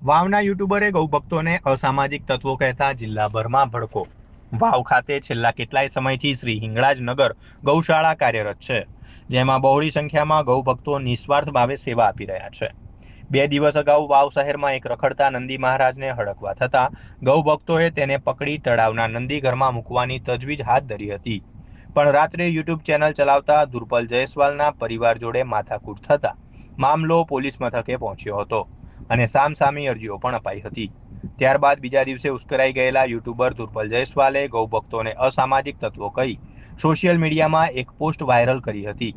વાવના યુટ્યુબરે ગૌભક્તોને અસામાજિક તત્વો કહેતા જિલ્લાભરમાં ભડકો। વાવ ખાતે છેલ્લા કેટલાય સમયથી શ્રી હિંગળાજ નગર ગૌશાળા કાર્યરત છે, જેમાં બહોળી સંખ્યામાં ગૌભક્તો નિસ્વાર્થ ભાવે સેવા આપી રહ્યા છે। 2 દિવસ અગાઉ વાવ શહેરમાં એક રખડતા નંદી મહારાજને હડકવા થતા ગૌભક્તોએ તેને પકડી તળાવના નંદી ઘરમાં મૂકવાની તજવીજ હાથ ધરી હતી, પણ રાત્રે યુટ્યુબ ચેનલ ચલાવતા ધુરપલ જયસ્વાલના પરિવાર જોડે માથાકૂટ થતા મામલો પોલીસ મથકે પહોંચ્યો હતો અને સામસામી અરજીઓ પણ અપાઈ હતી। ત્યારબાદ બીજા દિવસે ઉશ્કેરાઈ ગયેલા યુટ્યુબર ધુરપલ જયસ્વાલે ગૌભક્તોને અસામાજિક તત્વો કહી સોશિયલ મીડિયામાં એક પોસ્ટ વાયરલ કરી હતી,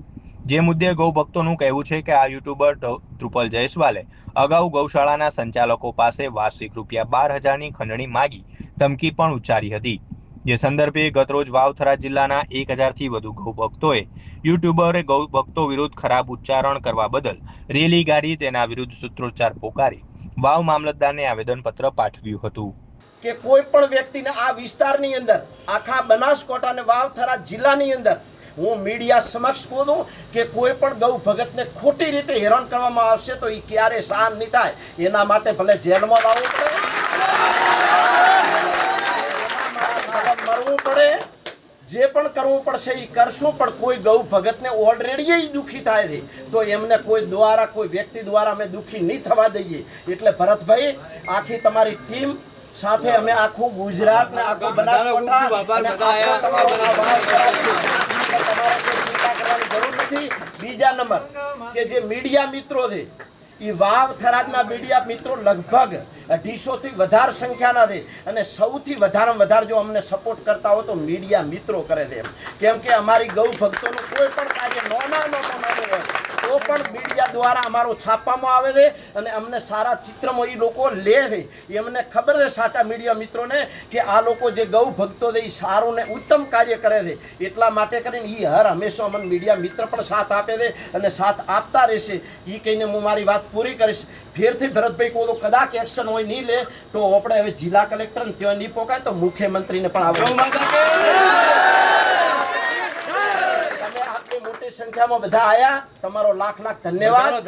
જે મુદ્દે ગૌભક્તોનું કહેવું છે કે આ યુટ્યુબર ધુરપલ જયસ્વાલે અગાઉ ગૌશાળાના સંચાલકો પાસે વાર્ષિક ₹12,000ની ખંડણી માગી ધમકી પણ ઉચ્ચારી હતી, જે સંદર્ભે ગતરોજ વાવ-થરાદ જિલ્લાના 1,000થી વધુ ગૌભક્તોએ યુટ્યુબરે ગૌભક્તો વિરુદ્ધ ખરાબ ઉચ્ચારણ કરવા બદલ રેલી કાઢી તેના વિરુદ્ધ સૂત્રોચ્ચાર પોકારી વાવ મામલતદારને આવેદનપત્ર પાઠવ્યું હતું કે કોઈ પણ વ્યક્તિને આ વિસ્તારની અંદર આખા બનાસકાંઠા અને વાવ-થરાદ જિલ્લાની અંદર હું મીડિયા સમક્ષ કહું છું કે કોઈ પણ ગૌ ભગતને ખોટી રીતે હેરાન કરવામાં આવશે તો એ ક્યારે શાંત નહીં થાય। એના માટે ભલે જેલમાં લાવવું પડે, મરવું પડે, જે પણ કરવું પડશે એ કરશું, પણ કોઈ ગૌ ભગતને ઓલરેડી દુઃખી થાય છે તો એમને કોઈ દ્વારા, કોઈ વ્યક્તિ દ્વારા અમે દુઃખી નહીં થવા દઈએ। એટલે ભરતભાઈ, આખી તમારી ટીમ સાથે અમે આખું ગુજરાત ને આખું બનાસકાંઠા। બીજા નંબર કે જે મીડિયા મિત્રો છે એ વાવ-થરાદના મીડિયા મિત્રો લગભગ 250થી વધારે સંખ્યાના છે અને સૌથી વધારેમાં વધારે જો અમને સપોર્ટ કરતા હોય તો મીડિયા મિત્રો કરે છે, કેમ કે અમારી ગૌ ભક્તોનું કોઈ પણ કાર્ય નાનું હોય તો પણ મીડિયા દ્વારા અમારું છાપવામાં આવે છે અને અમને સારા ચિત્રમાં એ લોકો લે છે। એમને ખબર છે સાચા મીડિયા મિત્રોને કે આ લોકો જે ગૌ ભક્તો છે એ સારું ને ઉત્તમ કાર્ય કરે છે, એટલા માટે કરીને એ હર હંમેશા અમને મીડિયા મિત્ર પણ સાથ આપે છે અને સાથ આપતા રહેશે। એ કહીને હું મારી વાત પૂરી કરીશ। ફેરથી ભરતભાઈ કોઈ કદાચ એક્શન હોય નહીં લે તો આપણે હવે જિલ્લા કલેક્ટરને ત્યાં નહીં પોકાય તો મુખ્યમંત્રીને પણ આટલી મોટી સંખ્યામાં બધા આયા, તમારો લાખ લાખ ધન્યવાદ।